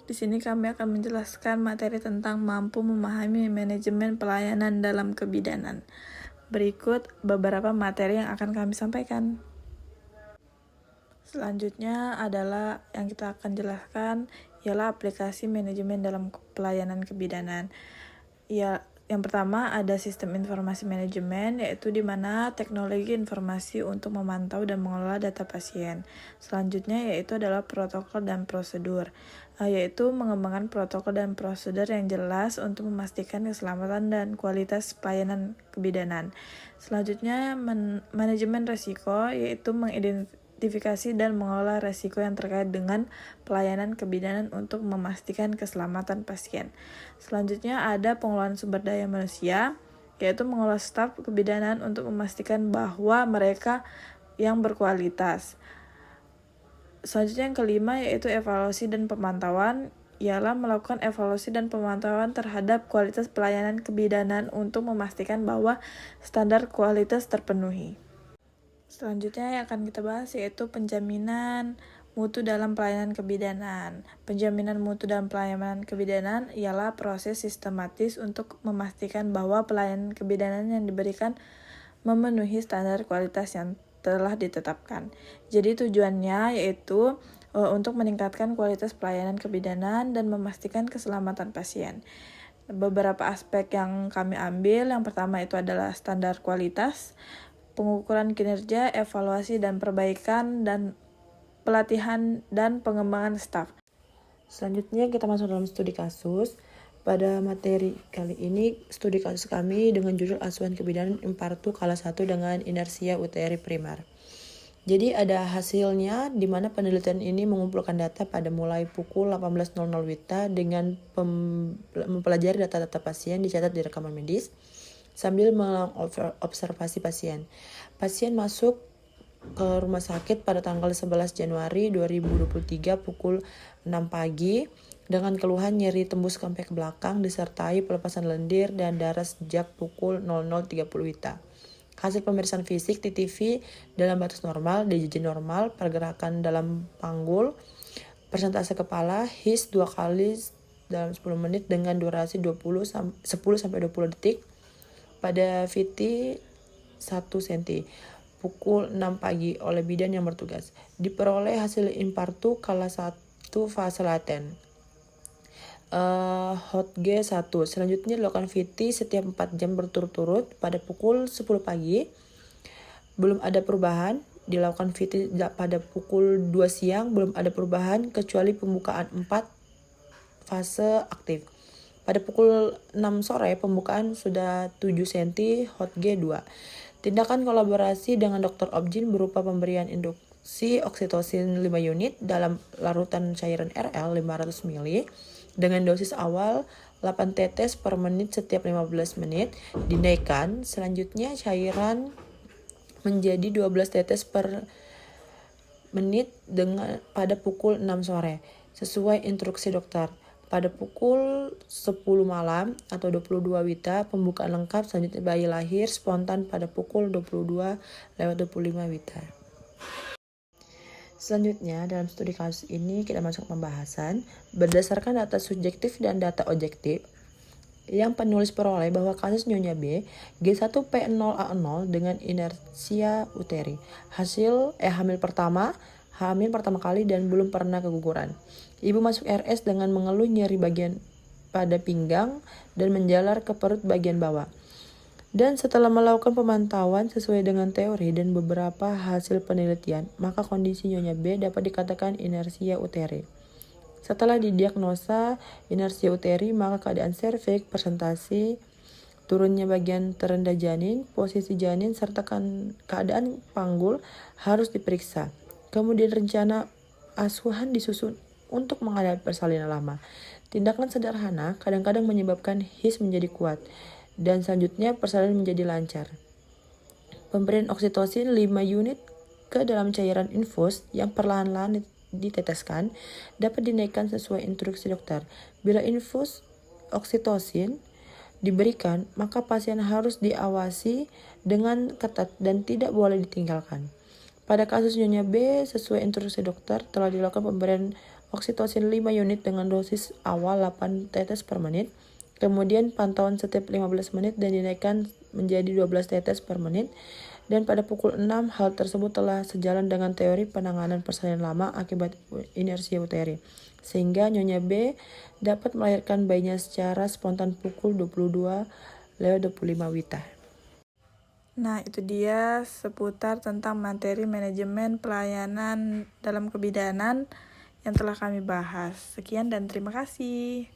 adik-adik, di sini kami akan menjelaskan materi tentang mampu memahami manajemen pelayanan dalam kebidanan. Berikut beberapa materi yang akan kami sampaikan. Selanjutnya adalah yang kita akan jelaskan ialah aplikasi manajemen dalam pelayanan kebidanan. Yang pertama ada sistem informasi manajemen, yaitu di mana teknologi informasi untuk memantau dan mengelola data pasien. Selanjutnya yaitu adalah protokol dan prosedur, yaitu mengembangkan protokol dan prosedur yang jelas untuk memastikan keselamatan dan kualitas pelayanan kebidanan. Selanjutnya manajemen risiko, yaitu mengidentifikasi dan mengelola risiko yang terkait dengan pelayanan kebidanan untuk memastikan keselamatan pasien. Selanjutnya ada pengelolaan sumber daya manusia, yaitu mengelola staf kebidanan untuk memastikan bahwa mereka yang berkualitas. Selanjutnya yang kelima yaitu evaluasi dan pemantauan, ialah melakukan evaluasi dan pemantauan terhadap kualitas pelayanan kebidanan untuk memastikan bahwa standar kualitas terpenuhi. Selanjutnya yang akan kita bahas yaitu penjaminan mutu dalam pelayanan kebidanan. Penjaminan mutu dalam pelayanan kebidanan ialah proses sistematis untuk memastikan bahwa pelayanan kebidanan yang diberikan memenuhi standar kualitas yang telah ditetapkan. Jadi tujuannya yaitu untuk meningkatkan kualitas pelayanan kebidanan dan memastikan keselamatan pasien. Beberapa aspek yang kami ambil, yang pertama itu adalah standar kualitas, pengukuran kinerja, evaluasi dan perbaikan, dan pelatihan dan pengembangan staf. Selanjutnya kita masuk dalam studi kasus. Pada materi kali ini, studi kasus kami dengan judul Asuhan Kebidanan Impartu Kala 1 dengan inersia UTRI primer. Jadi ada hasilnya di mana penelitian ini mengumpulkan data pada mulai pukul 18.00 WITA dengan mempelajari data-data pasien dicatat di rekaman medis sambil mengobservasi pasien. Pasien masuk ke rumah sakit pada tanggal 11 Januari 2023 pukul 6 pagi dengan keluhan nyeri tembus sampai ke belakang disertai pelepasan lendir dan darah sejak pukul 00.30 WITA. Hasil pemeriksaan fisik TTV dalam batas normal, DJJ normal, pergerakan dalam panggul, persentase kepala, HIS 2 kali dalam 10 menit dengan durasi 10-20 detik. Pada VT 1 cm pukul 6 pagi oleh bidan yang bertugas. Diperoleh hasil impartu kala 1 fase laten. HOT-G 1. Selanjutnya dilakukan VT setiap 4 jam berturut-turut pada pukul 10 pagi. Belum ada perubahan. Dilakukan VT pada pukul 2 siang. Belum ada perubahan kecuali pembukaan 4 fase aktif. Pada pukul 6 sore pembukaan sudah 7 cm HOT-G 2. Tindakan kolaborasi dengan dokter objin berupa pemberian induksi oksitosin 5 unit dalam larutan cairan RL 500 ml dengan dosis awal 8 tetes per menit setiap 15 menit dinaikkan. Selanjutnya cairan menjadi 12 tetes per menit pada pukul 6 sore sesuai instruksi dokter. Pada pukul 10 malam atau 22 WITA, pembukaan lengkap. Selanjutnya bayi lahir spontan pada pukul 22:25 WITA. Selanjutnya dalam studi kasus ini kita masuk pembahasan berdasarkan data subjektif dan data objektif yang penulis peroleh bahwa kasus Nyonya B G1P0A0 dengan inersia uteri. Hasil hamil pertama kali dan belum pernah keguguran. Ibu masuk RS dengan mengeluh nyeri bagian pada pinggang dan menjalar ke perut bagian bawah. Dan setelah melakukan pemantauan sesuai dengan teori dan beberapa hasil penelitian, maka kondisi Nyonya B dapat dikatakan inersia uteri. Setelah didiagnosa inersia uteri, maka keadaan serviks, presentasi, turunnya bagian terendah janin, posisi janin, serta keadaan panggul harus diperiksa. Kemudian rencana asuhan disusun untuk menghadapi persalinan lama. Tindakan sederhana kadang-kadang menyebabkan HIS menjadi kuat dan selanjutnya persalinan menjadi lancar. Pemberian oksitosin 5 unit ke dalam cairan infus yang perlahan-lahan diteteskan dapat dinaikkan sesuai instruksi dokter. Bila infus oksitosin diberikan, maka pasien harus diawasi dengan ketat dan tidak boleh ditinggalkan. Pada kasus Nyonya B, sesuai instruksi dokter, telah dilakukan pemberian oksitosin 5 unit dengan dosis awal 8 tetes per menit, kemudian pantauan setiap 15 menit dan dinaikkan menjadi 12 tetes per menit. Dan pada pukul 6, hal tersebut telah sejalan dengan teori penanganan persalinan lama akibat inersi uteri, sehingga Nyonya B dapat melahirkan bayinya secara spontan pukul 22:25 WITA. Nah, itu dia seputar tentang materi manajemen pelayanan dalam kebidanan yang telah kami bahas. Sekian dan terima kasih.